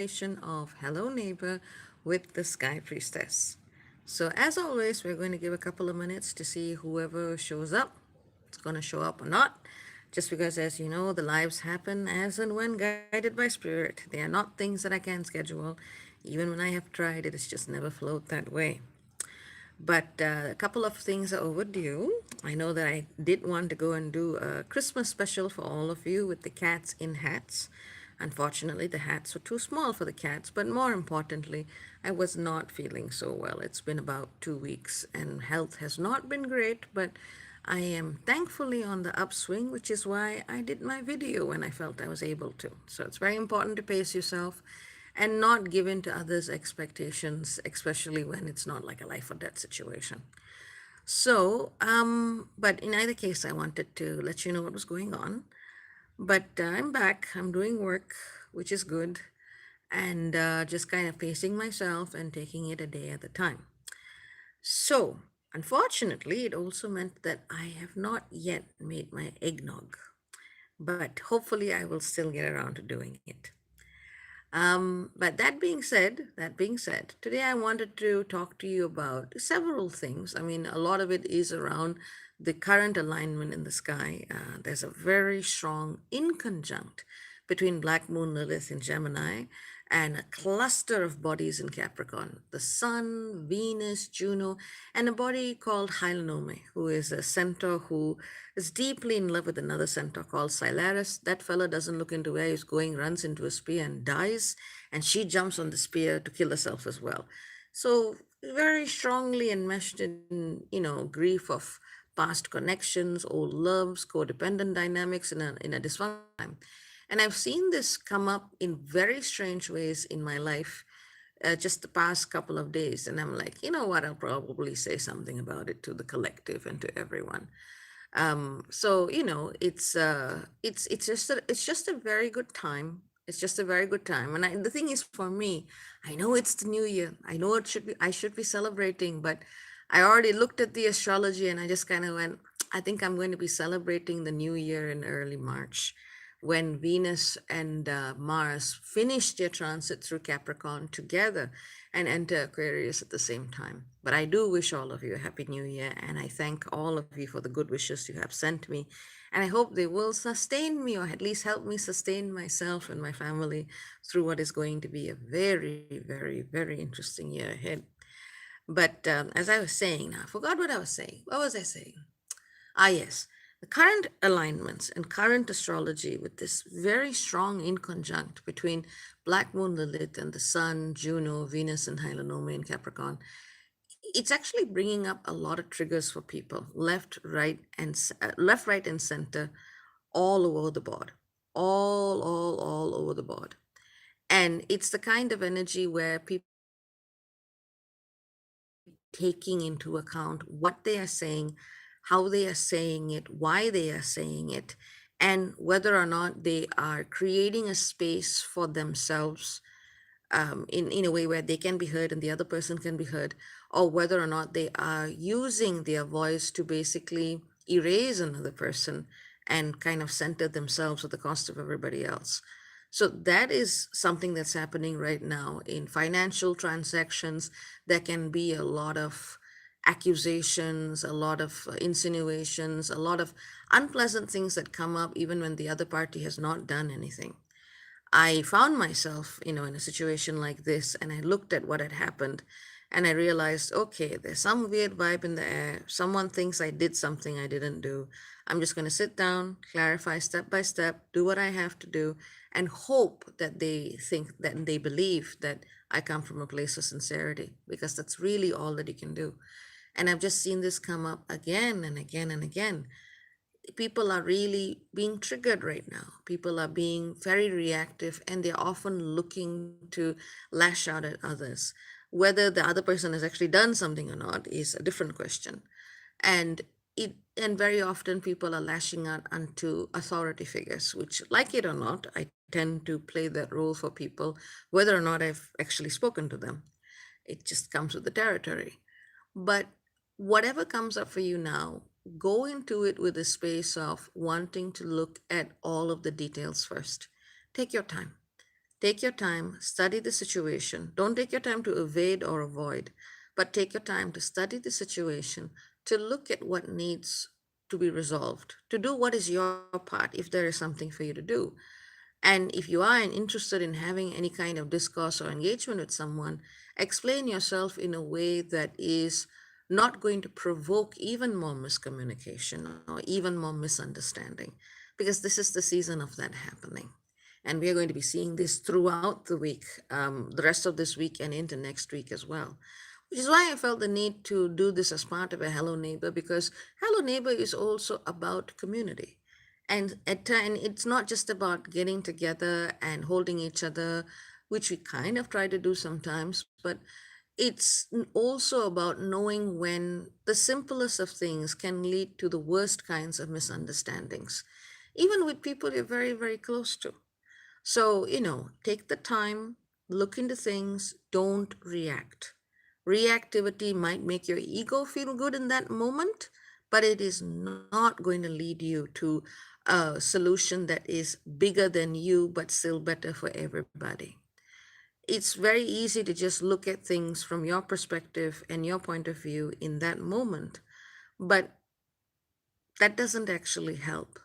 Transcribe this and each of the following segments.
of Hello Neighbor with the Sky Priestess. So, as always, we're going to give a couple of minutes to see whoever shows up. It's going to show up or not. Just because, as you know, the lives happen as and when guided by spirit. They are not things that I can schedule. Even when I have tried it, it's just never flowed that way. But a couple of things are overdue. I know that I did want to go and do a Christmas special for all of you with the cats in hats. Unfortunately, the hats were too small for the cats, but more importantly, I was not feeling so well. It's been about 2 weeks and health has not been great, but I am thankfully on the upswing, which is why I did my video when I felt I was able to. So it's very important to pace yourself and not give in to others' expectations, especially when it's not like a life or death situation. But in either case, I wanted to let you know what was going on. But I'm back, I'm doing work, which is good, and just kind of pacing myself and taking it a day at a time. So, unfortunately, it also meant that I have not yet made my eggnog, but hopefully, I will still get around to doing it. But that being said, today I wanted to talk to you about several things. I mean, a lot of it is around the current alignment in the sky. There's a very strong inconjunct between Black Moon Lilith in Gemini and a cluster of bodies in Capricorn, the Sun, Venus, Juno, and a body called Hylanome, who is a centaur who is deeply in love with another centaur called Silaris. That fella doesn't look into where he's going, runs into a spear and dies, and she jumps on the spear to kill herself as well. So very strongly enmeshed in, grief of past connections, old loves, codependent dynamics in a dysfunctional time. And I've seen this come up in very strange ways in my life just the past couple of days. And I'm like, you know what? I'll probably say something about it to the collective and to everyone. It's just a very good time. It's just a very good time. And the thing is, for me, I know it's the new year. I know I should be celebrating, but I already looked at the astrology and I just kind of went, I think I'm going to be celebrating the new year in early March when Venus and Mars finish their transit through Capricorn together and enter Aquarius at the same time. But I do wish all of you a happy new year, and I thank all of you for the good wishes you have sent me. And I hope they will sustain me, or at least help me sustain myself and my family through what is going to be a very, very, very interesting year ahead. But as I was saying, now I forgot what I was saying. What was I saying? Ah, yes. The current alignments and current astrology with this very strong inconjunct between Black Moon Lilith and the Sun, Juno, Venus, and Hylanome in Capricorn, it's actually bringing up a lot of triggers for people, left, right, and center, all over the board, all over the board. And it's the kind of energy where people are really taking into account what they are saying, how they are saying it, why they are saying it, and whether or not they are creating a space for themselves in a way where they can be heard and the other person can be heard, or whether or not they are using their voice to basically erase another person and kind of center themselves at the cost of everybody else. So that is something that's happening right now in financial transactions. There can be a lot of accusations, a lot of insinuations, a lot of unpleasant things that come up even when the other party has not done anything. I found myself, in a situation like this, and I looked at what had happened, and I realized, okay, there's some weird vibe in the air. Someone thinks I did something I didn't do. I'm just going to sit down, clarify step by step, do what I have to do, and hope that they think that they believe that I come from a place of sincerity, because that's really all that you can do. And I've just seen this come up again and again and again. People are really being triggered right now. People are being very reactive and they're often looking to lash out at others. Whether the other person has actually done something or not is a different question. And and very often people are lashing out onto authority figures, which, like it or not, I tend to play that role for people, whether or not I've actually spoken to them. It just comes with the territory. But whatever comes up for you now, go into it with a space of wanting to look at all of the details first. Take your time. Take your time, study the situation. Don't take your time to evade or avoid, but take your time to study the situation, to look at what needs to be resolved, to do what is your part if there is something for you to do. And if you are interested in having any kind of discourse or engagement with someone, explain yourself in a way that is not going to provoke even more miscommunication or even more misunderstanding, because this is the season of that happening. And we are going to be seeing this throughout the week, the rest of this week and into next week as well. Which is why I felt the need to do this as part of a Hello Neighbor, because Hello Neighbor is also about community. And it's not just about getting together and holding each other, which we kind of try to do sometimes, but it's also about knowing when the simplest of things can lead to the worst kinds of misunderstandings, even with people you're very, very close to. So, take the time, look into things, don't react. Reactivity might make your ego feel good in that moment, but it is not going to lead you to a solution that is bigger than you, but still better for everybody. It's very easy to just look at things from your perspective and your point of view in that moment, but that doesn't actually help.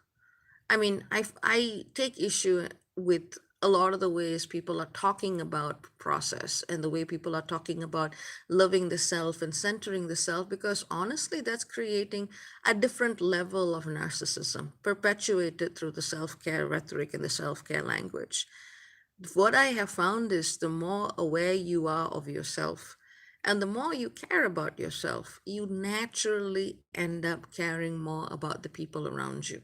I mean, I take issue with a lot of the ways people are talking about process and the way people are talking about loving the self and centering the self, because honestly, that's creating a different level of narcissism perpetuated through the self care rhetoric and the self care language. What I have found is the more aware you are of yourself and the more you care about yourself, you naturally end up caring more about the people around you,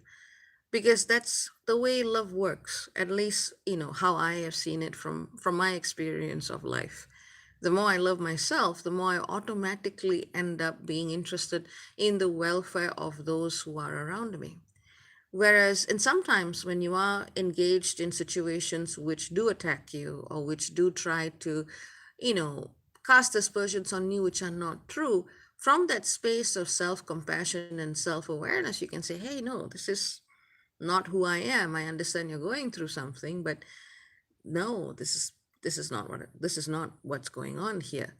because that's the way love works, at least how I have seen it from my experience of life. The more I love myself, the more I automatically end up being interested in the welfare of those who are around me. Whereas, and sometimes when you are engaged in situations which do attack you or which do try to, you know cast aspersions on you which are not true, from that space of self-compassion and self-awareness, you can say, hey, no, this is not who I am. I understand you're going through something, but no, this is not what's going on here.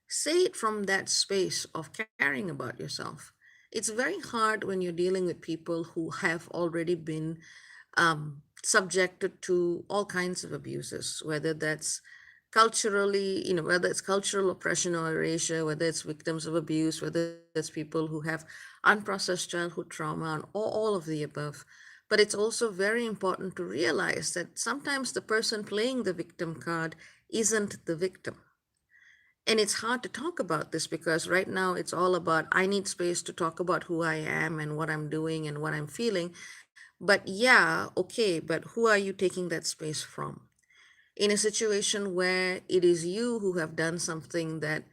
Say it from that space of caring about yourself. It's very hard when you're dealing with people who have already been subjected to all kinds of abuses, whether that's culturally, whether it's cultural oppression or erasure, whether it's victims of abuse, whether it's people who have unprocessed childhood trauma, and all of the above. But it's also very important to realize that sometimes the person playing the victim card isn't the victim. And it's hard to talk about this because right now it's all about, I need space to talk about who I am and what I'm doing and what I'm feeling. But yeah, okay, but who are you taking that space from? In a situation where it is you who have done something that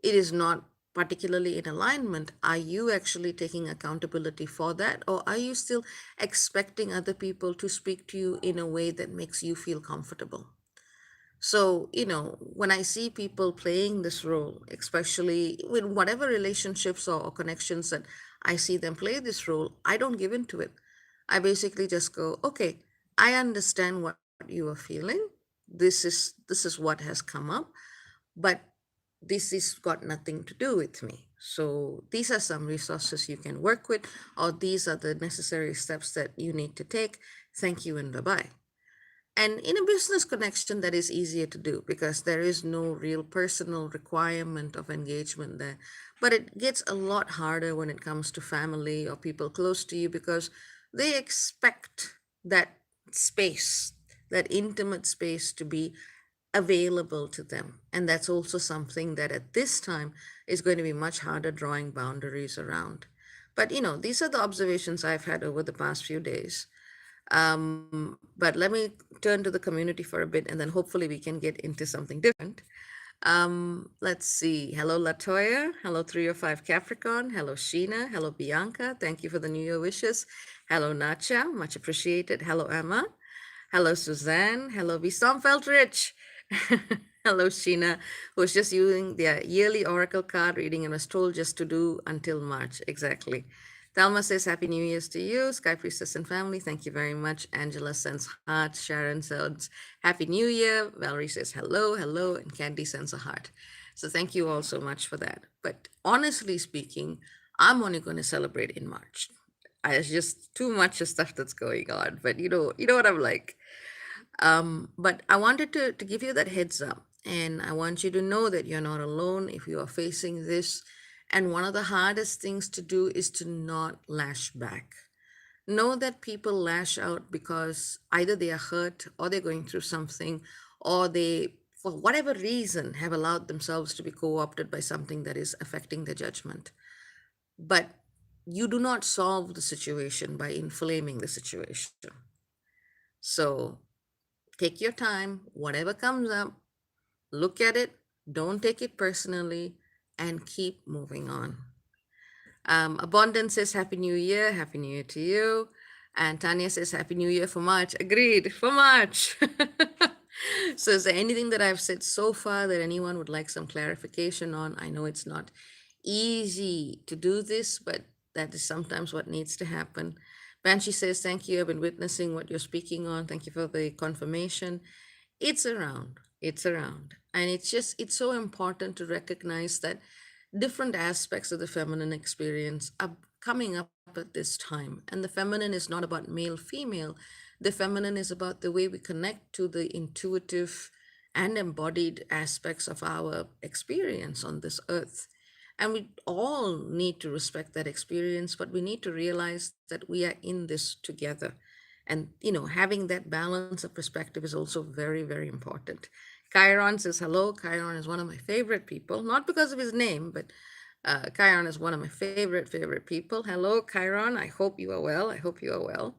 it is not particularly in alignment, are you actually taking accountability for that? Or are you still expecting other people to speak to you in a way that makes you feel comfortable? So, when I see people playing this role, especially with whatever relationships or connections that I see them play this role, I don't give into it. I basically just go, okay, I understand what you are feeling. This is what has come up, but this has got nothing to do with me. So these are some resources you can work with, or these are the necessary steps that you need to take. Thank you and bye-bye. And in a business connection, that is easier to do because there is no real personal requirement of engagement there. But it gets a lot harder when it comes to family or people close to you, because they expect that space, that intimate space, to be available to them. And that's also something that at this time is going to be much harder drawing boundaries around. But these are the observations I've had over the past few days. But let me turn to the community for a bit, and then hopefully we can get into something different. Let's see. Hello, Latoya. Hello, 305 Capricorn. Hello, Sheena. Hello, Bianca. Thank you for the New Year wishes. Hello, Nacha. Much appreciated. Hello, Emma. Hello, Suzanne. Hello, V. Stormfeld Rich. Hello, Sheena, who's just using their yearly oracle card reading and was told just to do until March. Exactly. Thelma says, Happy New Year's to you, Sky Priestess and family. Thank you very much. Angela sends heart. Sharon says, Happy New Year. Valerie says, Hello, hello. And Candy sends a heart. So thank you all so much for that. But honestly speaking, I'm only going to celebrate in March. It's just too much of stuff that's going on. But you know what I'm like. But I wanted to give you that heads up. And I want you to know that you're not alone if you are facing this. And one of the hardest things to do is to not lash back. Know that people lash out because either they are hurt or they're going through something, or they, for whatever reason, have allowed themselves to be co opted by something that is affecting their judgment. But you do not solve the situation by inflaming the situation. So take your time, whatever comes up, look at it, don't take it personally, and keep moving on. Abundance says Happy New Year. Happy New Year to you. And Tanya says Happy New Year for March. Agreed, for March. So, is there anything that I've said so far that anyone would like some clarification on? I know it's not easy to do this, but that is sometimes what needs to happen. Banshee says, Thank you. I've been witnessing what you're speaking on. Thank you for the confirmation. It's around. It's around. And it's so important to recognize that different aspects of the feminine experience are coming up at this time. And the feminine is not about male, female. The feminine is about the way we connect to the intuitive and embodied aspects of our experience on this earth. And we all need to respect that experience, but we need to realize that we are in this together. And, having that balance of perspective is also very, very important. Chiron says hello. Chiron is one of my favorite people, not because of his name, but Chiron is one of my favorite people. Hello, Chiron. I hope you are well. I hope you are well.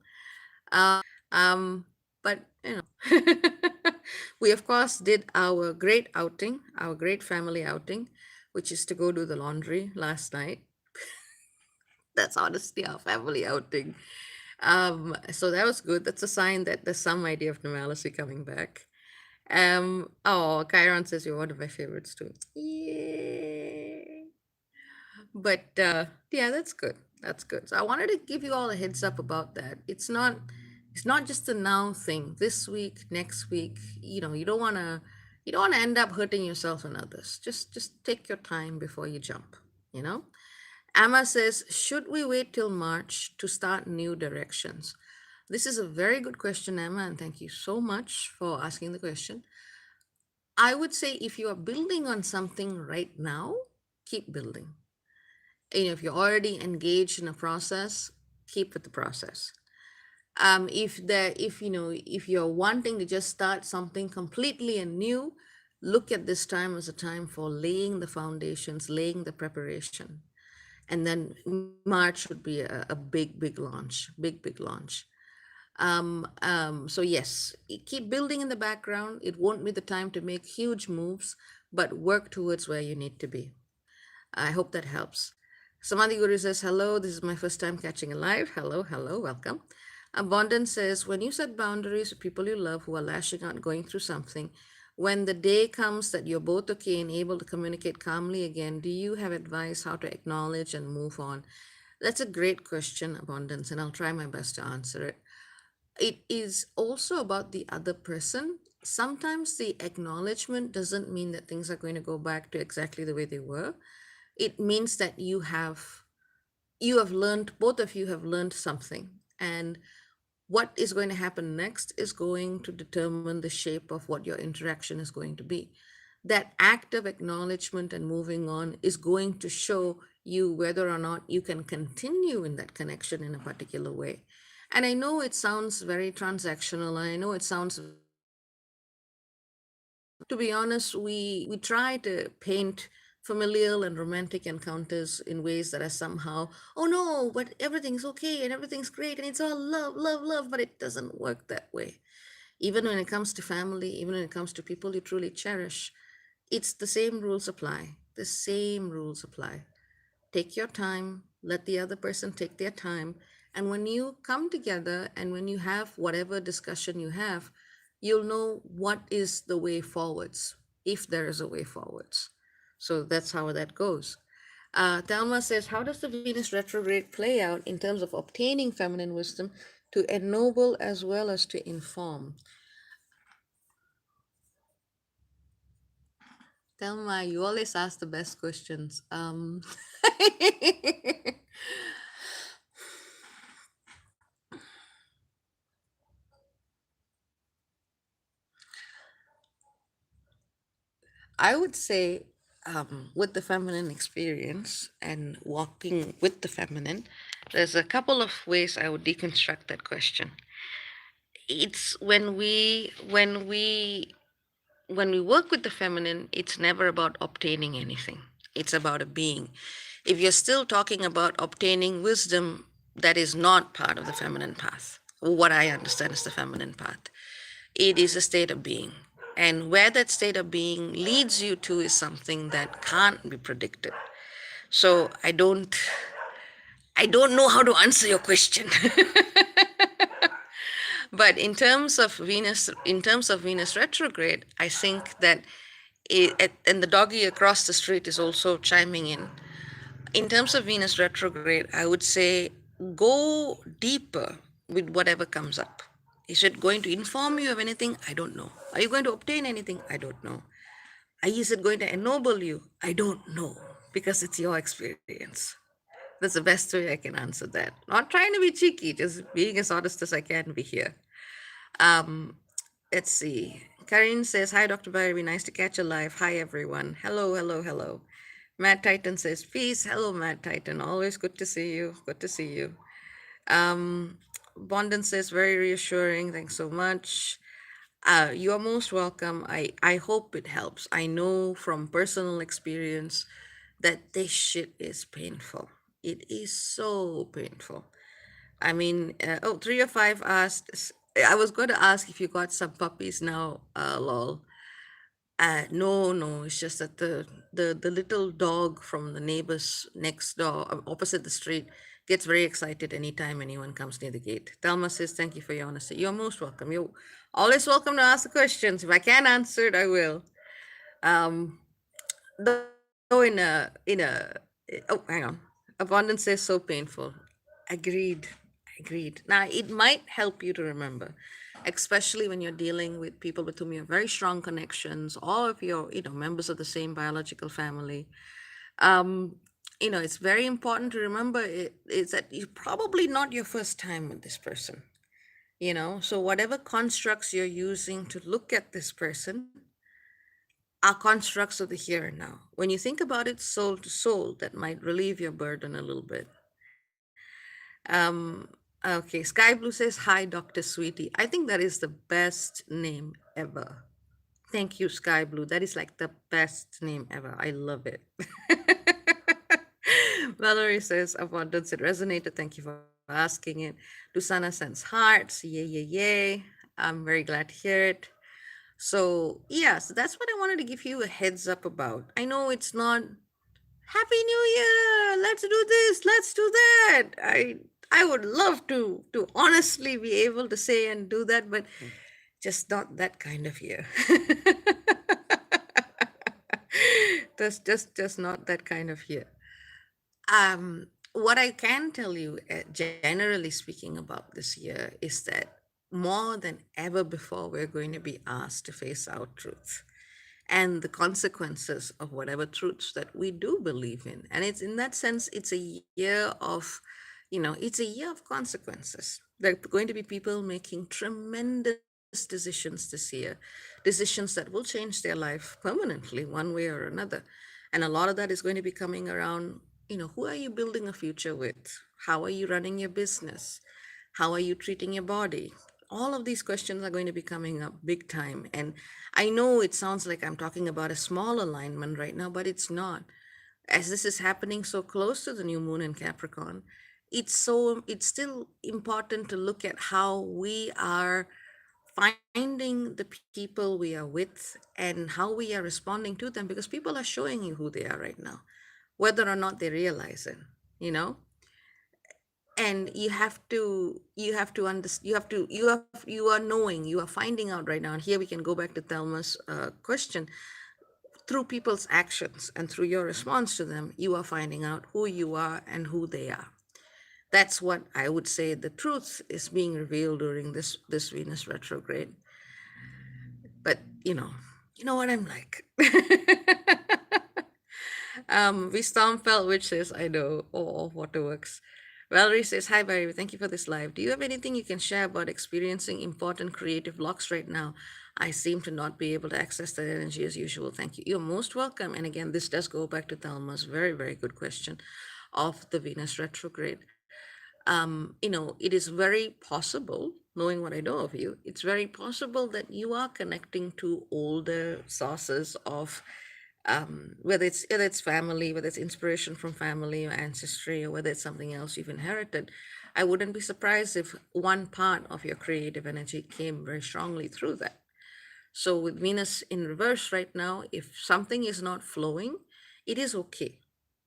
But, we of course did our great outing, our great family outing, which is to go do the laundry last night. That's honestly our family outing. So that was good. That's a sign that there's some idea of normalcy coming back. Oh, Chiron says you're one of my favorites too. Yay. But yeah, that's good. That's good. So I wanted to give you all a heads up about that. It's not just a now thing. This week, next week, you don't want to end up hurting yourself and others. Just take your time before you jump, you know? Amma says, should we wait till March to start new directions? This is a very good question, Emma, and thank you so much for asking the question. I would say if you are building on something right now, keep building. If you're already engaged in a process, keep with the process. If you're wanting to just start something completely anew, look at this time as a time for laying the foundations, laying the preparation. And then March would be a big launch, big launch. So yes, keep building in the background. It won't be the time to make huge moves, but work towards where you need to be. I hope that helps. Samadhi Guru says, hello, this is my first time catching a live. Hello, welcome. Abundance says, when you set boundaries with people you love who are lashing out, going through something, when the day comes that you're both okay and able to communicate calmly again, do you have advice how to acknowledge and move on? That's a great question, Abundance, and I'll try my best to answer it. It is also about the other person. Sometimes the acknowledgement doesn't mean that things are going to go back to exactly the way they were. It means that you have learned, both of you have learned something. And what is going to happen next is going to determine the shape of what your interaction is going to be. That act of acknowledgement and moving on is going to show you whether or not you can continue in that connection in a particular way. And I know it sounds very transactional. I know it sounds, to be honest, we try to paint familial and romantic encounters in ways that are somehow, oh no, but everything's okay and everything's great and it's all love, love, love, but it doesn't work that way. Even when it comes to family, even when it comes to people you truly cherish, it's the same rules apply. The same rules apply. Take your time, let the other person take their time. And when you come together and when you have whatever discussion you have, you'll know what is the way forwards, if there is a way forwards. So that's how that goes. Thelma says, how does the Venus retrograde play out in terms of obtaining feminine wisdom to ennoble as well as to inform? Thelma, you always ask the best questions. I would say, with the feminine experience and walking with the feminine, there's a couple of ways I would deconstruct that question. It's when we work with the feminine, it's never about obtaining anything. It's about a being. If you're still talking about obtaining wisdom, that is not part of the feminine path. What I understand is the feminine path. It is a state of being. And where that state of being leads you to is something that can't be predicted. So I don't know how to answer your question. But in terms of Venus retrograde, I think that and the doggy across the street is also chiming in. In terms of Venus retrograde, I would say go deeper with whatever comes up. Is it going to inform you of anything? I don't know. Are you going to obtain anything? I don't know. Is it going to ennoble you? I don't know, because it's your experience. That's the best way I can answer that. Not trying to be cheeky, just being as honest as I can be here. Um, let's see. Karin says, hi, Dr. Bharvi. Nice to catch you live. Hi, everyone. Hello, hello, hello. Matt Titan says, peace. Hello, Matt Titan. Always good to see you. Good to see you. Bondan says, very reassuring. Thanks so much. You are most welcome. I hope it helps. I know from personal experience that this shit is painful. It is so painful. I mean, 3 or 5 asked. I was going to ask if you got some puppies now, lol. No, no, it's just that the little dog from the neighbors next door, opposite the street, gets very excited anytime anyone comes near the gate. Thelma says, thank you for your honesty. You're most welcome. You're always welcome to ask the questions. If I can answer it, I will. Um, though oh, hang on. Abundance is so painful. Agreed. Agreed. Now, it might help you to remember, especially when you're dealing with people with whom you have very strong connections, or if you're, members of the same biological family. Um, it's very important to remember is that it's probably not your first time with this person. So whatever constructs you're using to look at this person are constructs of the here and now. When you think about it soul to soul, that might relieve your burden a little bit. Okay, Sky Blue says, hi, Dr. Sweetie. I think that is the best name ever. Thank you, Sky Blue. That is like the best name ever. I love it. Valerie says, abundance, it resonated. Thank you for asking it. Lusana sends hearts. Yay, yay, yay. I'm very glad to hear it. So, yeah, so that's what I wanted to give you a heads up about. I know it's not Happy New Year. Let's do this. Let's do that. I would love to honestly be able to say and do that, but just not that kind of year. That's just not that kind of year. What I can tell you, generally speaking, about this year is that more than ever before, we're going to be asked to face our truth and the consequences of whatever truths that we do believe in. And it's in that sense, it's a year of, it's a year of consequences. There are going to be people making tremendous decisions this year, decisions that will change their life permanently, one way or another. And a lot of that is going to be coming around, who are you building a future with? How are you running your business? How are you treating your body? All of these questions are going to be coming up big time. And I know it sounds like I'm talking about a small alignment right now, but it's not. As this is happening so close to the new moon in Capricorn, it's still important to look at how we are finding the people we are with and how we are responding to them, because people are showing you who they are right now, whether or not they realize it, you know and you have to understand, you are knowing, you are finding out right now. And here we can go back to Thelma's question. through people's actions and through your response to them, you are finding out who you are and who they are. That's what I would say the truth is being revealed during this Venus retrograde. But you know what I'm like. We Stormfell, which says, I know, or Waterworks. Valerie says, hi, Barry. Thank you for this live. Do you have anything you can share about experiencing important creative blocks right now? I seem to not be able to access that energy as usual. Thank you. You're most welcome. And again, this does go back to Thelma's very, very good question of the Venus retrograde. It is very possible, knowing what I know of you, it's very possible that you are connecting to older sources of whether it's family, whether it's inspiration from family or ancestry, or whether it's something else you've inherited. I wouldn't be surprised if one part of your creative energy came very strongly through that. So with Venus in reverse right now, if something is not flowing, it is okay.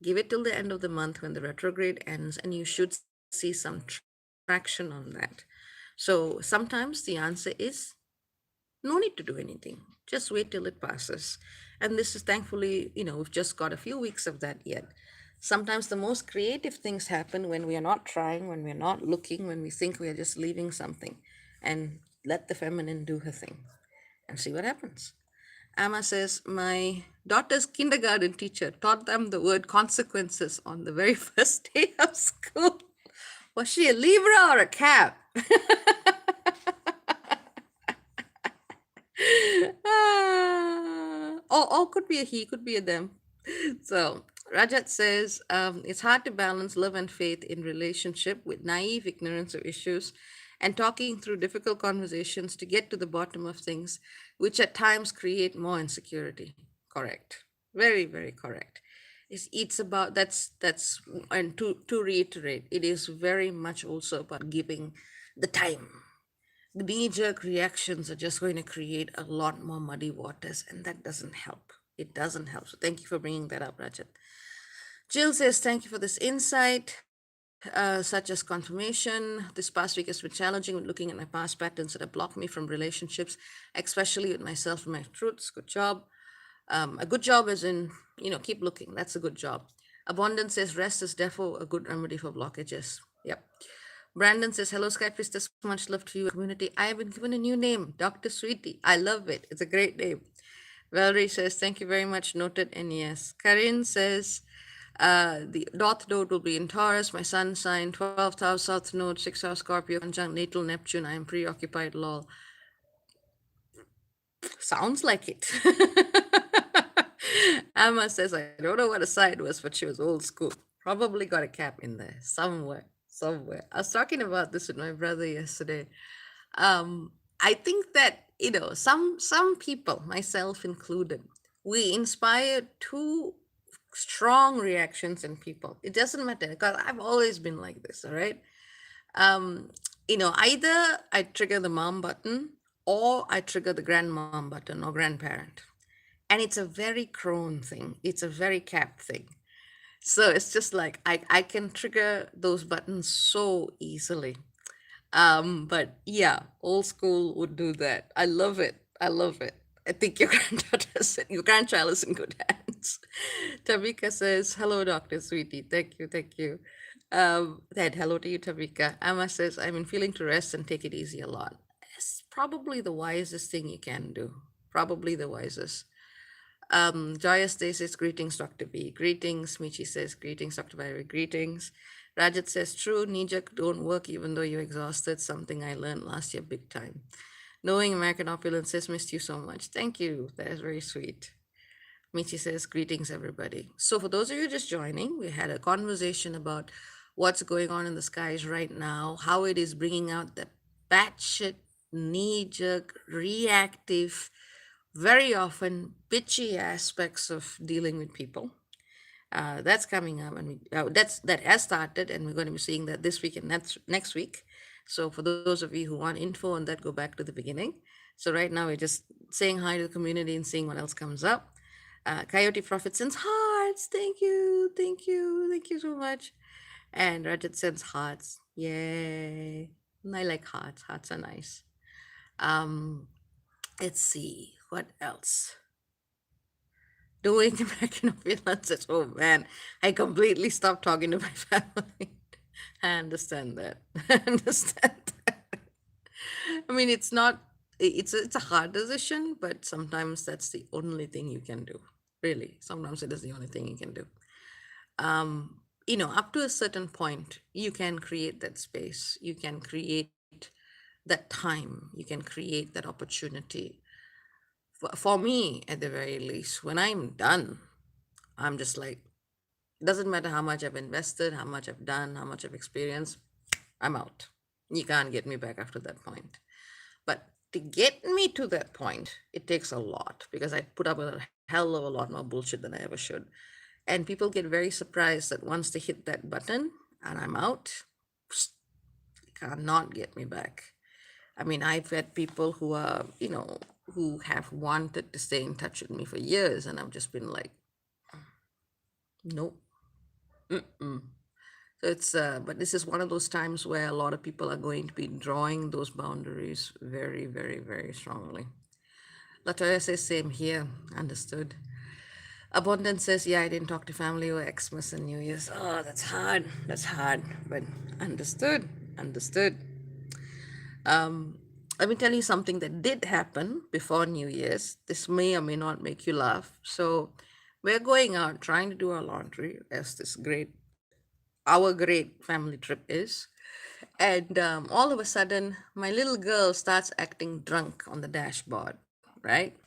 Give it till the end of the month when the retrograde ends, and you should see some traction on that. So sometimes the answer is no need to do anything. Just wait till it passes. And this is thankfully, we've just got a few weeks of that yet. Sometimes the most creative things happen when we are not trying, when we're not looking, when we think we are just leaving something, and let the feminine do her thing and see what happens. Amma says, my daughter's kindergarten teacher taught them the word consequences on the very first day of school. Was she a Libra or a Cap? Or could be a he, could be a them. So Rajat says, it's hard to balance love and faith in relationship with naive ignorance of issues and talking through difficult conversations to get to the bottom of things, which at times create more insecurity. Correct. Very, very correct. It's about that's and to reiterate, it is very much also about giving the time. The knee-jerk reactions are just going to create a lot more muddy waters, and that doesn't help. It doesn't help. So thank you for bringing that up, Rajat. Jill says, thank you for this insight, such as confirmation. This past week has been challenging with looking at my past patterns that have blocked me from relationships, especially with myself and my truths. Good job. A good job is in, keep looking. That's a good job. Abundance says, rest is therefore a good remedy for blockages. Yep. Brandon says, hello, Sky Priestess. Much love to you, community. I have been given a new name, Dr. Sweetie. I love it. It's a great name. Valerie says, thank you very much. Noted. And yes. Karin says, the North Node will be in Taurus. My sun sign, 12th house, South Node, 6th house, Scorpio, conjunct natal Neptune. I am preoccupied, lol. Sounds like it. Amma says, I don't know what a sign was, but she was old school. Probably got a cap in there somewhere. Somewhere. I was talking about this with my brother yesterday. I think that, some people, myself included, we inspire too strong reactions in people. It doesn't matter because I've always been like this, all right? Um, either I trigger the mom button or I trigger the grandmom button or grandparent. And it's a very crone thing. It's a very cap thing. So it's just like I can trigger those buttons so easily. But yeah, old school would do that. I love it. I love it. I think your your grandchild is in good hands. Tabika says, hello, Dr. Sweetie. Thank you, thank you. Then hello to you, Tabika. Amma says, I've been feeling to rest and take it easy a lot. It's probably the wisest thing you can do. Probably the wisest. Joya says, greetings, Dr. B. Greetings. Michi says, greetings, Dr. Byron. Greetings. Rajat says, true, Nijak don't work even though you're exhausted. Something I learned last year big time. Knowing American opulence says, missed you so much. Thank you. That is very sweet. Michi says, greetings, everybody. So for those of you just joining, we had a conversation about what's going on in the skies right now, how it is bringing out the batshit, knee-jerk, reactive, very often bitchy aspects of dealing with people. That's coming up, and that has started, and we're going to be seeing that this week and next week. So for those of you who want info on that, go back to the beginning. So right now we're just saying hi to the community and seeing what else comes up. Coyote Prophet sends hearts. Thank you, thank you, thank you so much. And Rajat sends hearts. Yay! And I like hearts. Hearts are nice. Um, let's see what else. doing back in Finland says, oh man, I completely stopped talking to my family. I understand that. I understand that. I mean, it's not, it's a hard decision, but sometimes that's the only thing you can do. Really, sometimes it is the only thing you can do. Up to a certain point, you can create that space. You can create that time. You can create that opportunity. For me, at the very least, when I'm done, I'm just like, doesn't matter how much I've invested, how much I've done, how much I've experienced, I'm out. You can't get me back after that point. But to get me to that point, it takes a lot because I put up a hell of a lot more bullshit than I ever should. And people get very surprised that once they hit that button and I'm out, you cannot get me back. I mean, I've had people who are, who have wanted to stay in touch with me for years, and I've just been like, nope. Mm-mm. So but this is one of those times where a lot of people are going to be drawing those boundaries very, very, very strongly. Latoya says, same here. Understood. Abundance says, yeah, I didn't talk to family or Xmas and New Year's. Oh, that's hard. That's hard. But understood. Understood. Let me tell you something that did happen before New Year's. This may or may not make you laugh. So we're going out trying to do our laundry, as our great family trip is. And all of a sudden, my little girl starts acting drunk on the dashboard, right?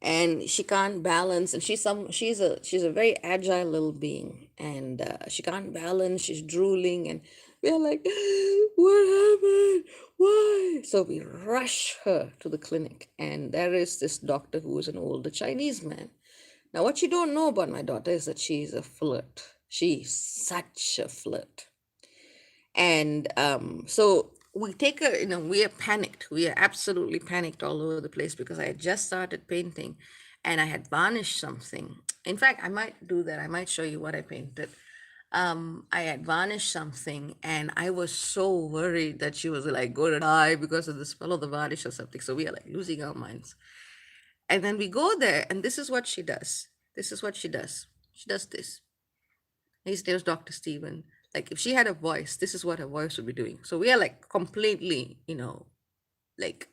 And she can't balance, and she's a very agile little being, and she can't balance. She's drooling, and we're like, what happened, why? So we rush her to the clinic, and there is this doctor who is an older Chinese man. Now what you don't know about my daughter is that she's a flirt. She's such a flirt. And so we take her, we are panicked. We are absolutely panicked all over the place because I had just started painting and I had varnished something. In fact, I might do that. I might show you what I painted. I had varnished something and I was so worried that she was like going to die because of the smell of the varnish or something. So we are like losing our minds. And then we go there, and this is what she does. This is what she does. She does this. His name is Dr. Steven. Like if she had a voice, this is what her voice would be doing. So we are like completely, like,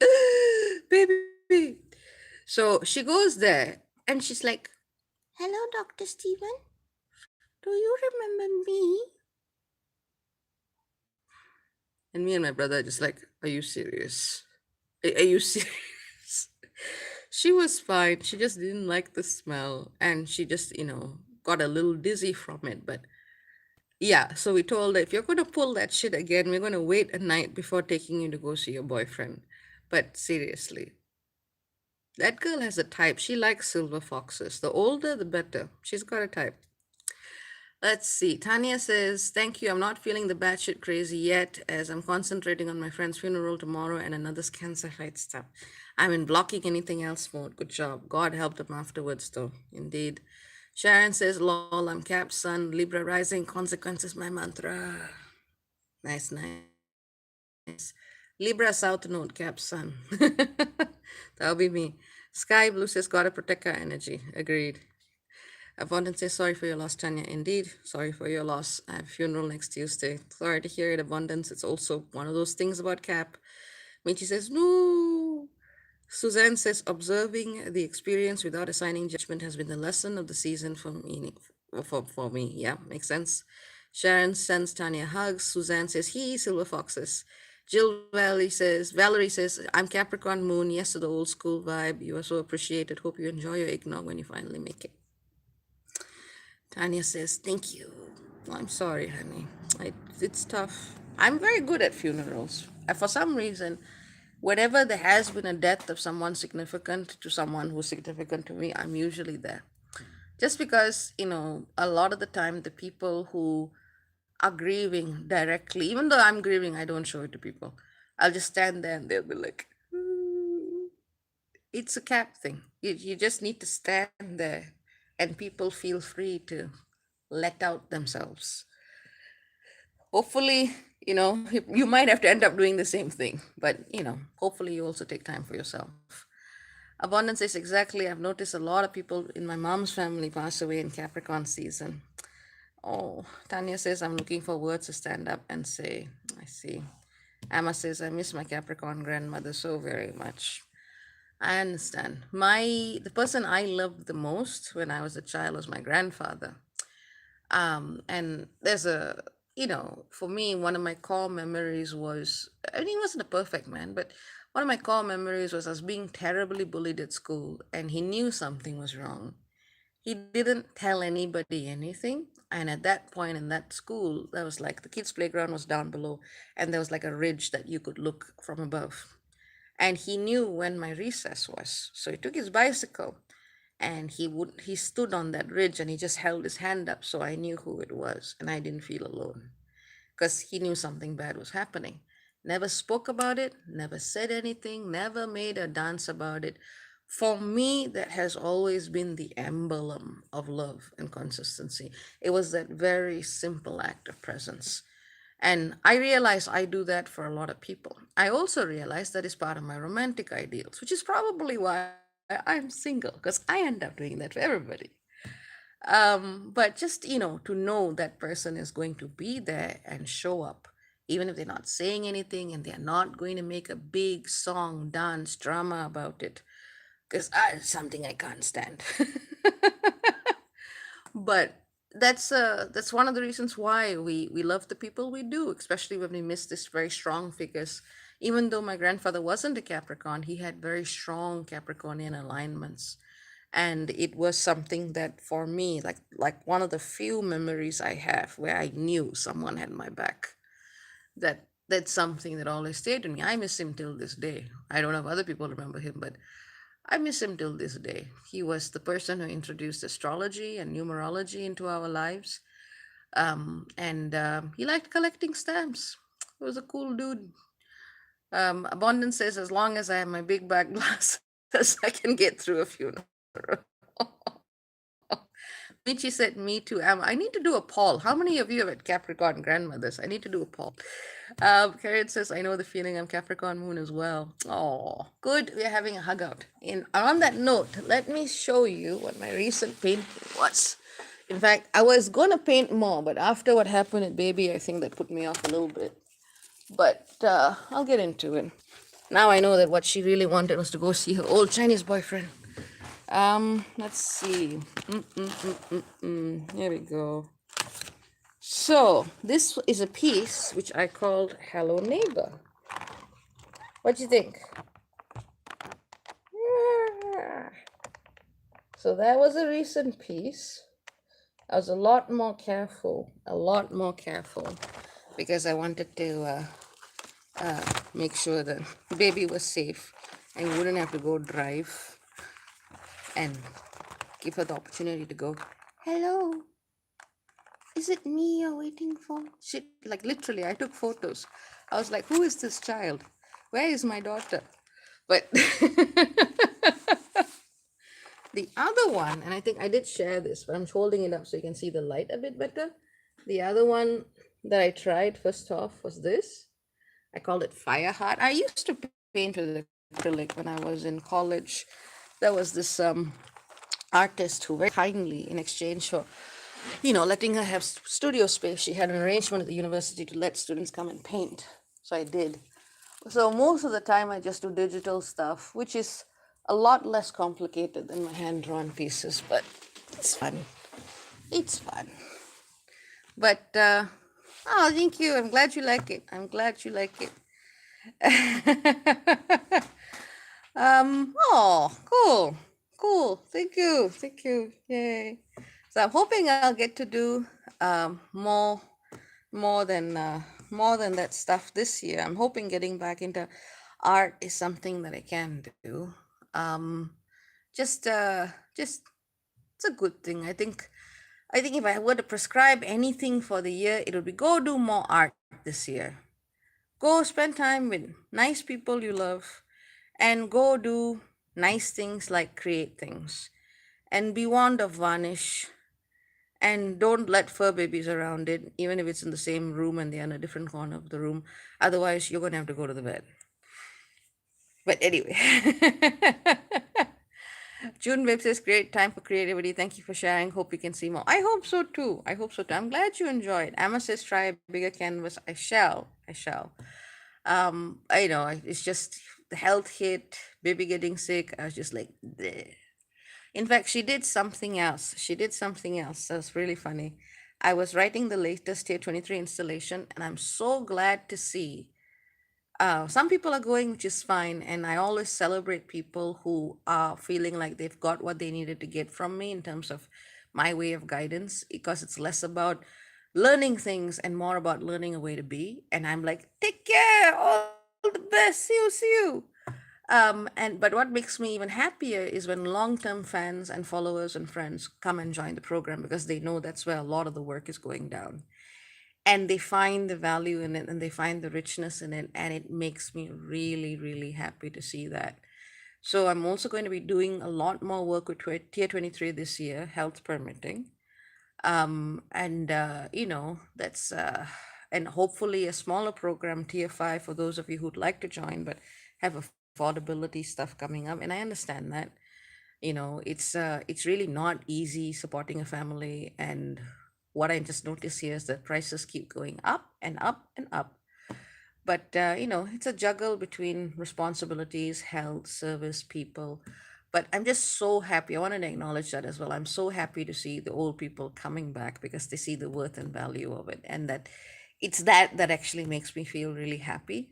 baby. So she goes there and she's like, hello, Dr. Steven. Do you remember me? And me and my brother are just like, are you serious? Are you serious? She was fine. She just didn't like the smell and she just, got a little dizzy from it. But yeah, so we told her, if you're going to pull that shit again, we're going to wait a night before taking you to go see your boyfriend. But seriously, that girl has a type. She likes silver foxes. The older, the better. She's got a type. Let's see. Tanya says, thank you. I'm not feeling the batshit crazy yet as I'm concentrating on my friend's funeral tomorrow and another cancer fight stuff. I'm in blocking anything else mode. Good job. God help them afterwards, though. Indeed. Sharon says, lol, I'm Cap's son. Libra rising. Consequences, my mantra. Nice, nice. Libra South Node, Cap's son. That'll be me. Sky Blue says, gotta protect our energy. Agreed. Abundance says, sorry for your loss, Tanya. Indeed, sorry for your loss. I have a funeral next Tuesday. Sorry to hear it, Abundance. It's also one of those things about Cap. Michi says, no. Suzanne says, observing the experience without assigning judgment has been the lesson of the season for me. Yeah, makes sense. Sharon sends Tanya hugs. Suzanne says, silver foxes. Valerie says, I'm Capricorn moon. Yes to the old school vibe. You are so appreciated. Hope you enjoy your eggnog when you finally make it. Tanya says, thank you. Well, I'm sorry, honey. It's tough. I'm very good at funerals. For some reason, whenever there has been a death of someone significant to someone who's significant to me, I'm usually there. Just because, a lot of the time, the people who are grieving directly, even though I'm grieving, I don't show it to people. I'll just stand there and they'll be like, it's a Cap thing. You just need to stand there and people feel free to let out themselves. Hopefully, you might have to end up doing the same thing, but hopefully you also take time for yourself. Abundance says exactly. I've noticed a lot of people in my mom's family pass away in Capricorn season. Oh, Tanya says I'm looking for words to stand up and say. I see. Emma says I miss my Capricorn grandmother so very much. I understand. The person I loved the most when I was a child was my grandfather. And there's a, for me, one of my core memories was, I mean, he wasn't a perfect man, but one of my core memories was us being terribly bullied at school, and he knew something was wrong. He didn't tell anybody anything. And at that point in that school, there was like the kids' playground was down below, and there was like a ridge that you could look from above. And he knew when my recess was. So he took his bicycle and he stood on that ridge and he just held his hand up, so I knew who it was and I didn't feel alone because he knew something bad was happening. Never spoke about it, never said anything, never made a dance about it. For me, that has always been the emblem of love and consistency. It was that very simple act of presence. And I realize I do that for a lot of people. I also realize that is part of my romantic ideals, which is probably why I'm single, because I end up doing that for everybody. But just, to know that person is going to be there and show up, even if they're not saying anything and they're not going to make a big song, dance, drama about it, because it's something I can't stand. But that's one of the reasons why we love the people we do, especially when we miss this very strong figures. Even though my grandfather wasn't a Capricorn, he had very strong Capricornian alignments, and it was something that for me, like one of the few memories I have where I knew someone had my back. That's something that always stayed with me. I miss him till this day. I don't know if other people remember him, but I miss him till this day. He was the person who introduced astrology and numerology into our lives. And he liked collecting stamps. He was a cool dude. Abundance says, as long as I have my big bag glasses, I can get through a funeral. Michi said, me too. I need to do a poll. How many of you have had Capricorn grandmothers? I need to do a poll. Karen says, I know the feeling. I'm Capricorn moon as well. Oh, good. We're having a hug out. On that note, let me show you what my recent painting was. In fact, I was going to paint more, but after what happened at Baby, I think that put me off a little bit. But I'll get into it. Now I know that what she really wanted was to go see her old Chinese boyfriend. Let's see. Here we go. So this is a piece which I called Hello Neighbor. What do you think? Yeah. So that was a recent piece. I was a lot more careful, because I wanted to make sure that Baby was safe and we wouldn't have to go drive, and give her the opportunity to go, hello, is it me you're waiting for? She, like, literally, I took photos. I was like, who is this child? Where is my daughter? But the other one, and I think I did share this, but I'm holding it up so you can see the light a bit better. The other one that I tried first off was this. I called it Fireheart. I used to paint with acrylic when I was in college. There was this artist who very kindly, in exchange for, letting her have studio space, she had an arrangement at the university to let students come and paint. So I did. So most of the time I just do digital stuff, which is a lot less complicated than my hand-drawn pieces, but it's fun. It's fun. But, oh, thank you. I'm glad you like it. Oh, cool. Thank you. Yay. So I'm hoping I'll get to do more than that stuff this year. I'm hoping getting back into art is something that I can do. Just it's a good thing. I think if I were to prescribe anything for the year, it would be go do more art this year. Go spend time with nice people you love, and go do nice things like create things, and be warned of varnish, and don't let fur babies around it, even if it's in the same room and they're in a different corner of the room. Otherwise, you're going to have to go to the bed. But anyway, June Webb says, great time for creativity. Thank you for sharing. Hope we can see more. I hope so too. I hope so too. I'm glad you enjoyed. Amma says, try a bigger canvas. I shall. I shall. I know it's just the health hit, baby getting sick. I was just like, bleh. In fact, she did something else. She did something else. That's really funny. I was writing the latest Tier 23 installation, and I'm so glad to see some people are going, which is fine. And I always celebrate people who are feeling like they've got what they needed to get from me in terms of my way of guidance, because it's less about learning things and more about learning a way to be. And I'm like, take care, all the best, see you. And but what makes me even happier is when long-term fans and followers and friends come and join the program, because they know that's where a lot of the work is going down, and they find the value in it and they find the richness in it, and it makes me really, really happy to see that. So I'm also going to be doing a lot more work with Tier 23 this year, health permitting. And that's and hopefully a smaller program, Tier 5, for those of you who'd like to join but have affordability stuff coming up. And I understand that. It's really not easy supporting a family. And what I just noticed here is that prices keep going up and up and up. But it's a juggle between responsibilities, health, service, people. But I'm just so happy. I wanted to acknowledge that as well. I'm so happy to see the old people coming back because they see the worth and value of it, and that it's that actually makes me feel really happy.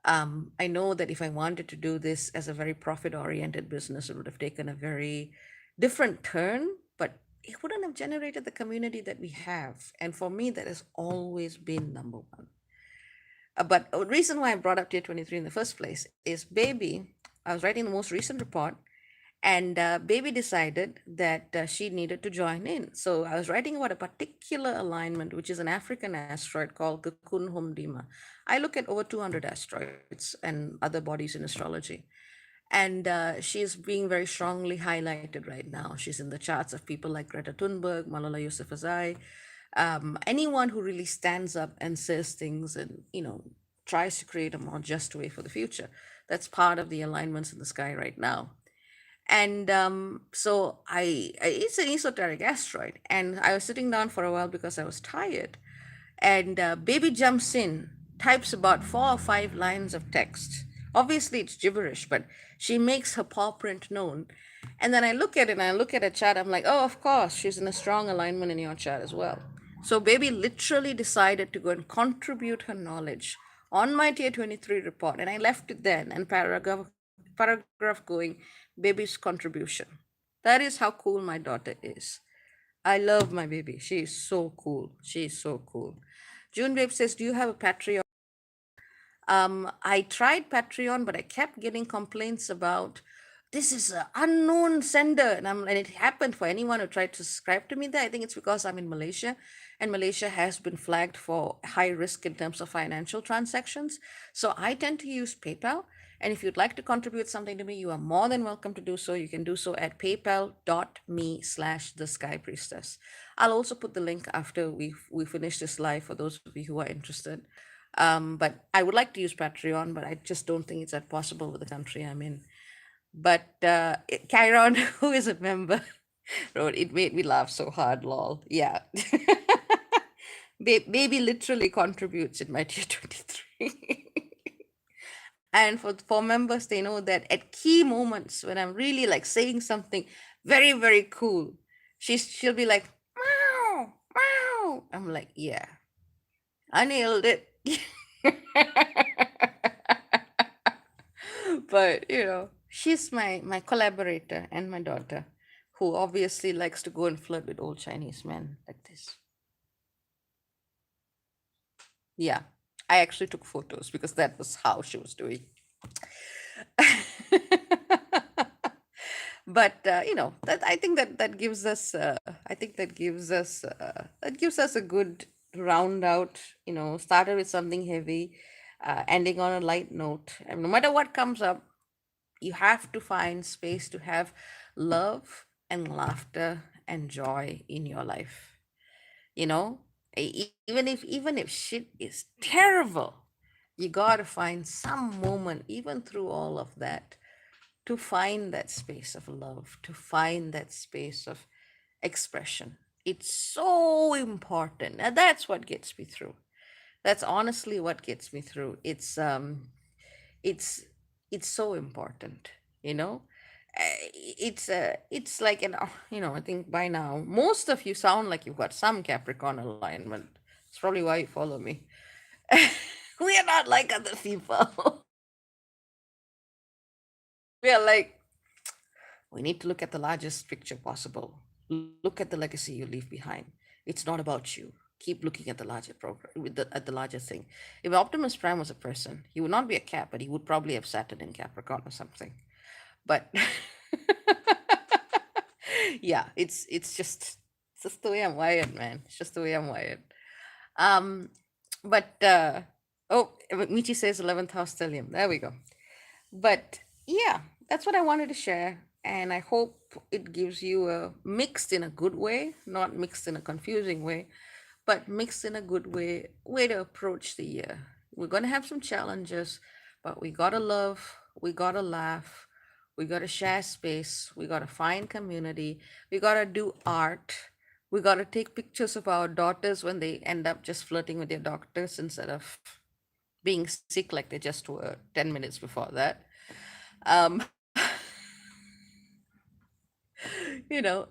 I know that if I wanted to do this as a very profit oriented business, it would have taken a very different turn, but it wouldn't have generated the community that we have. And for me, that has always been number one. But a reason why I brought up Tier 23 in the first place is Baby. I was writing the most recent report, and Baby decided that she needed to join in. So I was writing about a particular alignment, which is an African asteroid called Cocoon Humdima. I look at over 200 asteroids and other bodies in astrology. And she's being very strongly highlighted right now. She's in the charts of people like Greta Thunberg, Malala Yousafzai, anyone who really stands up and says things and, tries to create a more just way for the future. That's part of the alignments in the sky right now. And so it's an esoteric asteroid. And I was sitting down for a while because I was tired. And Baby jumps in, types about 4 or 5 lines of text. Obviously, it's gibberish, but she makes her paw print known. And then I look at it and I look at a chart. I'm like, oh, of course, she's in a strong alignment in your chart as well. So Baby literally decided to go and contribute her knowledge on my Tier 23 report. And I left it then and paragraph going, Baby's contribution. That is how cool my daughter is. I love my baby. She is so cool. She is so cool. June Babe says, do you have a Patreon? I tried Patreon, but I kept getting complaints about this is an unknown sender. And it happened for anyone who tried to subscribe to me there. I think it's because I'm in Malaysia, and Malaysia has been flagged for high risk in terms of financial transactions. So I tend to use PayPal. And if you'd like to contribute something to me, you are more than welcome to do so. You can do so at paypal.me/the Sky Priestess. I'll also put the link after we finish this live for those of you who are interested. But I would like to use Patreon, but I just don't think it's that possible with the country I'm in. But Chiron, who is a member, wrote, it made me laugh so hard, lol. Yeah. Baby literally contributes in my Tier 23. And for members, they know that at key moments when I'm really like saying something very, very cool, she'll be like, meow, meow. I'm like, yeah, I nailed it. But she's my collaborator and my daughter, who obviously likes to go and flirt with old Chinese men like this. Yeah, I actually took photos because that was how she was doing. But that I think that gives us I think that gives us a good round out. Started with something heavy, ending on a light note. And no matter what comes up, you have to find space to have love and laughter and joy in your life. you know even if shit is terrible, you got to find some moment even through all of that to find that space of love, to find that space of expression. It's so important. And that's what gets me through. That's honestly what gets me through. It's it's so important, you know. It's like an I think by now most of you sound like you've got some Capricorn alignment. It's probably why you follow me. We are not like other people. We are like, we need to look at the largest picture possible. Look at the legacy you leave behind. It's not about you. Keep looking at the larger program, at the larger thing. If Optimus Prime was a person, he would not be a Cap, but he would probably have Saturn in Capricorn or something. But yeah, it's just the way I'm wired, man. It's just the way I'm wired. Um, but oh, Michi says 11th house stellium. There we go. But yeah, that's what I wanted to share. And I hope it gives you a mixed in a good way, not mixed in a confusing way, but mixed in a good way to approach the year. We're going to have some challenges, but we got to love, we got to laugh, we got to share space, we got to find community, we got to do art, we got to take pictures of our daughters when they end up just flirting with their doctors instead of being sick like they just were 10 minutes before that. um,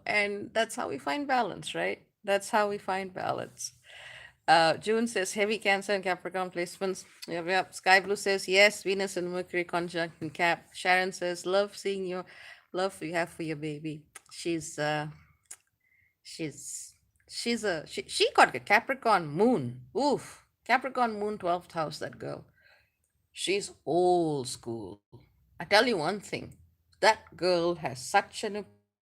and that's how we find balance, right? That's how we find balance. June says heavy Cancer and Capricorn placements. Yep, yep. Sky Blue says yes, Venus and Mercury conjunct in Cap. Sharon says love seeing your love you have for your baby. She's she got a Capricorn moon. Oof, Capricorn moon 12th house. That girl. She's old school. I tell you one thing, that girl has such an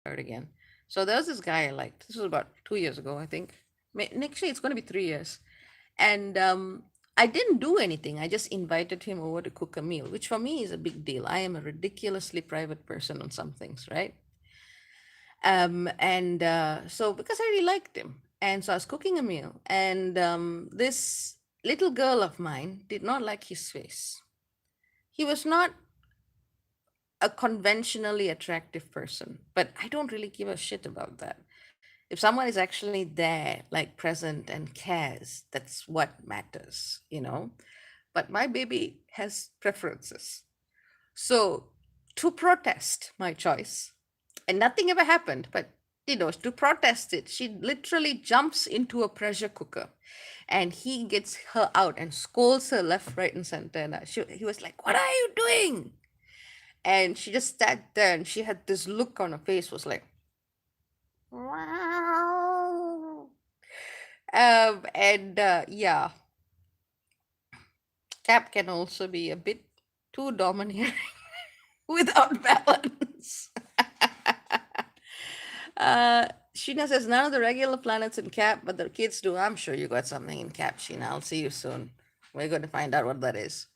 again. So there was this guy I liked. This was about 2 years ago, I think. Next year it's going to be 3 years, and I didn't do anything. I just invited him over to cook a meal, which for me is a big deal. I am a ridiculously private person on some things, right? And so because I really liked him, and so I was cooking a meal, and this little girl of mine did not like his face. He was not a conventionally attractive person, but I don't really give a shit about that. If someone is actually there, like present and cares, that's what matters. But my baby has preferences. So to protest my choice, and nothing ever happened, but to protest it, she literally jumps into a pressure cooker and he gets her out and scolds her left, right, and center. And he was like, "What are you doing?" And she just sat there and she had this look on her face, was like, wow. And yeah, Cap can also be a bit too domineering without balance. Sheena says none of the regular planets in Cap, but the kids do. I'm sure you got something in Cap, Sheena. I'll see you soon. We're going to find out what that is.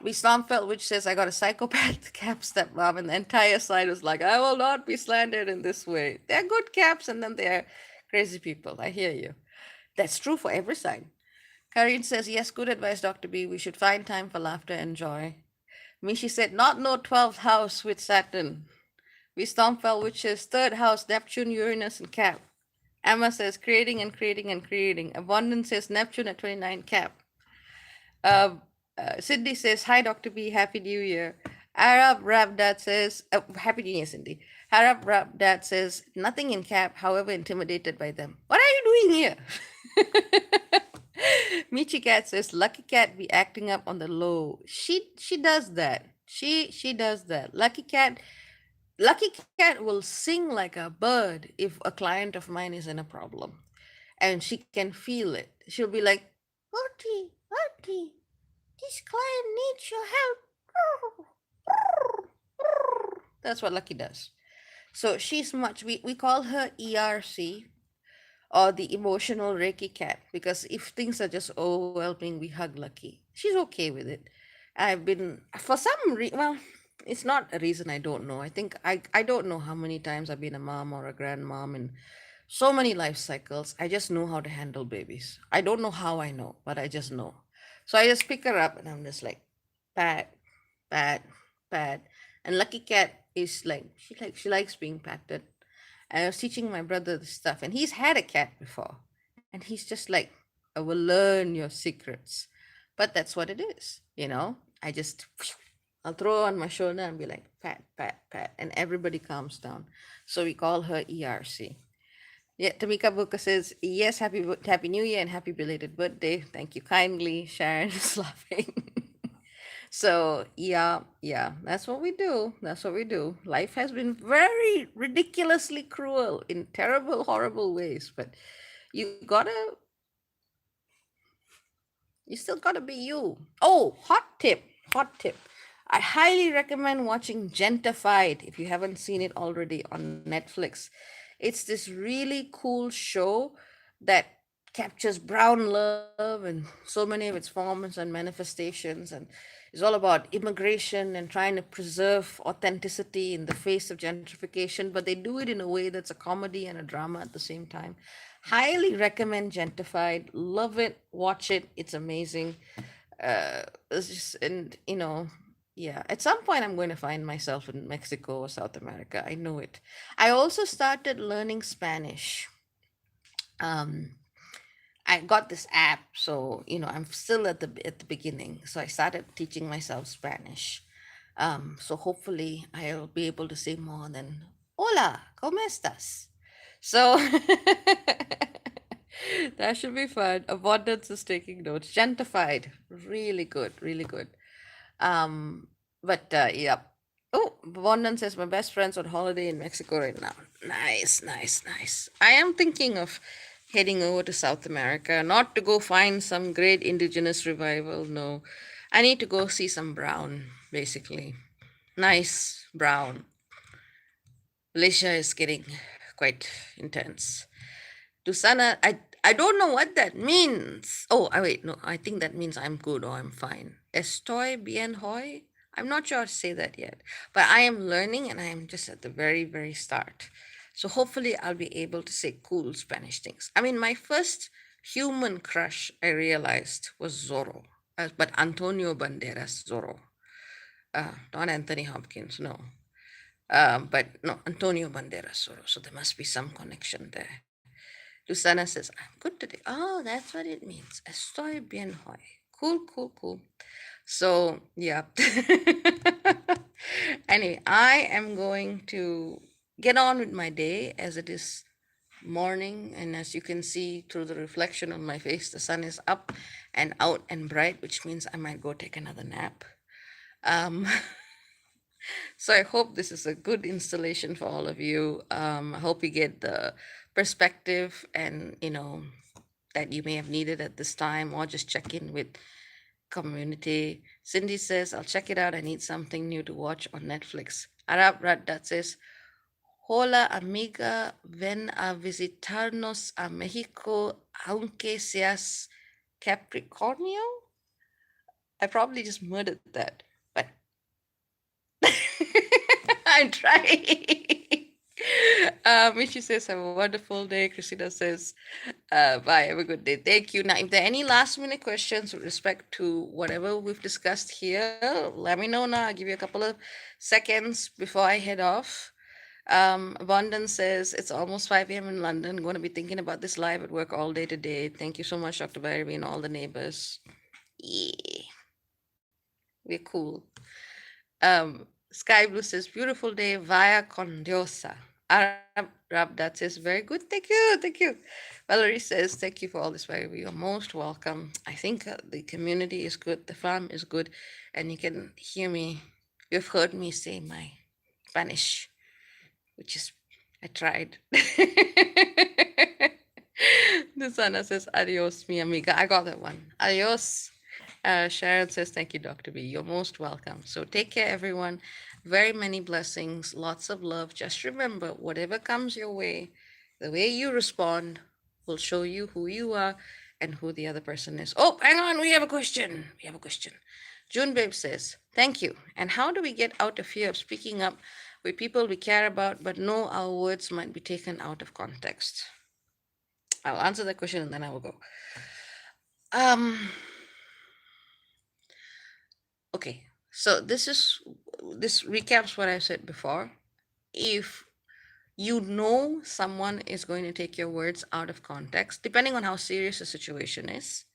We Stormfelt, which says I got a psychopath Cap stepmom, and the entire side was like, I will not be slandered in this way. They're good Caps, and then they're crazy people. I hear you. That's true for every side. Karine says, yes, good advice, Dr. B. We should find time for laughter and joy. Mishi said, not no 12th house with Saturn. We Stormfell, which is third house, Neptune, Uranus, and Cap. Emma says, creating and creating and creating. Abundance says, Neptune at 29, Cap. Cindy says, hi, Dr. B. Happy New Year. Arab Rab Dad says, Happy New Year, Cindy. Arab Rab Dad says, nothing in Cap, however intimidated by them. What are you doing here? Michi Cat says, Lucky Cat be acting up on the low. She does that. She does that. Lucky Cat will sing like a bird if a client of mine is in a problem. And she can feel it. She'll be like, Auntie, this client needs your help. That's what Lucky does. So she's we call her ERC, or the emotional Reiki cat, because if things are just overwhelming, we hug Lucky. She's okay with it. I've been, for some reason, well, it's not a reason, I don't know. I think I don't know how many times I've been a mom or a grandmom in so many life cycles. I just know how to handle babies. I don't know how I know, but I just know. So I just pick her up and I'm just like, pat, pat, pat. And Lucky Cat is she likes being patted. And I was teaching my brother this stuff, and he's had a cat before, and he's just like, I will learn your secrets. But that's what it is, you know. I'll throw her on my shoulder and be like, pat, pat, pat, and everybody calms down. So we call her ERC. Yeah, Tamika Buka says, yes, happy New Year and happy belated birthday. Thank you kindly. Sharon is laughing. So yeah, that's what we do. That's what we do. Life has been very ridiculously cruel in terrible, horrible ways, but you gotta, you still gotta be you. Oh, hot tip. I highly recommend watching Gentified if you haven't seen it already on Netflix. It's this really cool show that captures brown love and so many of its forms and manifestations, and is all about immigration and trying to preserve authenticity in the face of gentrification, but they do it in a way that's a comedy and a drama at the same time. Highly recommend Gentified. Love it. Watch it. It's amazing. It's just, and yeah, at some point I'm going to find myself in Mexico or South America. I know it. I also started learning Spanish. Um, I got this app, so I'm still at the beginning. So I started teaching myself Spanish. So hopefully I'll be able to say more than "Hola, ¿cómo estás?" So that should be fun. Abundance is taking notes. Gentified, really good, really good. Um, but yeah. Oh, Bondan says my best friend's on holiday in Mexico right now. Nice, nice, nice. I am thinking of heading over to South America, not to go find some great indigenous revival. No, I need to go see some brown, basically. Nice brown. Malaysia is getting quite intense. Tusana, I don't know what that means. Oh, I wait, no, I think that means I'm good or I'm fine. Estoy bien hoy? I'm not sure how to say that yet, but I am learning and I am just at the very, very start. So hopefully I'll be able to say cool Spanish things. I mean, my first human crush I realized was Zorro, but Antonio Banderas Zorro, not Anthony Hopkins, no. But no, Antonio Banderas Zorro. So there must be some connection there. Susana says, I'm good today. Oh, that's what it means. Estoy bien hoy. Cool, cool, cool. So, yeah. Anyway, I am going to get on with my day as it is morning. And as you can see through the reflection on my face, the sun is up and out and bright, which means I might go take another nap. Um, So I hope this is a good installation for all of you. I hope you get the perspective and that you may have needed at this time, or just check in with community. Cindy says, I'll check it out. I need something new to watch on Netflix. Arab Raddat says, Hola amiga, ven a visitarnos a Mexico, aunque seas Capricornio. I probably just murdered that, but I'm trying. Michi says, have a wonderful day. Christina says, bye, have a good day. Thank you. Now, if there are any last minute questions with respect to whatever we've discussed here, let me know now. I'll give you a couple of seconds before I head off. Abundance says, it's almost 5 a.m. in London. Going to be thinking about this live at work all day today. Thank you so much, Dr. Bharati, and all the neighbors. Yeah, we're cool. Sky Blue says, beautiful day via Condiosa. Arab Rab, that says, very good. Thank you. Thank you. Valerie says, thank you for all this. Valerie. You're most welcome. I think the community is good. The farm is good. And you can hear me. You've heard me say my Spanish, which is, I tried. Susana says, adios, mi amiga. I got that one. Adios. Sharon says, thank you, Dr. B. You're most welcome. So take care, everyone. Very many blessings, lots of love. Just remember, whatever comes your way, the way you respond will show you who you are and who the other person is. Oh, hang on. We have a question. June Babe says, thank you. And how do we get out of fear of speaking up with people we care about, but know our words might be taken out of context? I'll answer that question and then I will go. Um, Okay, So this recaps what I said before. If you know someone is going to take your words out of context, depending on how serious the situation is,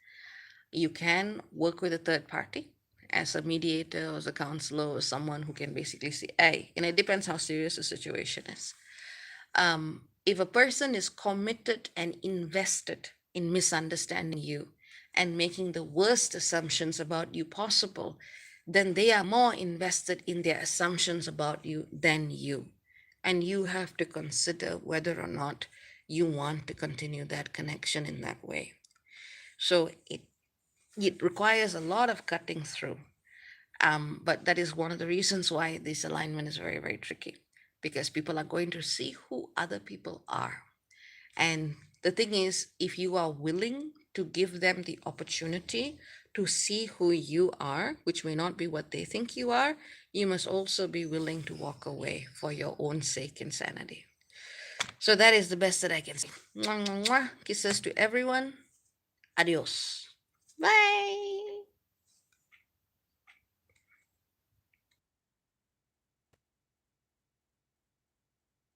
you can work with a third party as a mediator or as a counselor or someone who can basically say, hey, and it depends how serious the situation is. If a person is committed and invested in misunderstanding you and making the worst assumptions about you possible, then they are more invested in their assumptions about you than you. And you have to consider whether or not you want to continue that connection in that way. So it requires a lot of cutting through. But that is one of the reasons why this alignment is very, very tricky, because people are going to see who other people are. And the thing is, if you are willing to give them the opportunity to see who you are, which may not be what they think you are, you must also be willing to walk away for your own sake and sanity. So that is the best that I can say. Mwah, mwah, mwah. Kisses to everyone. Adios. Bye.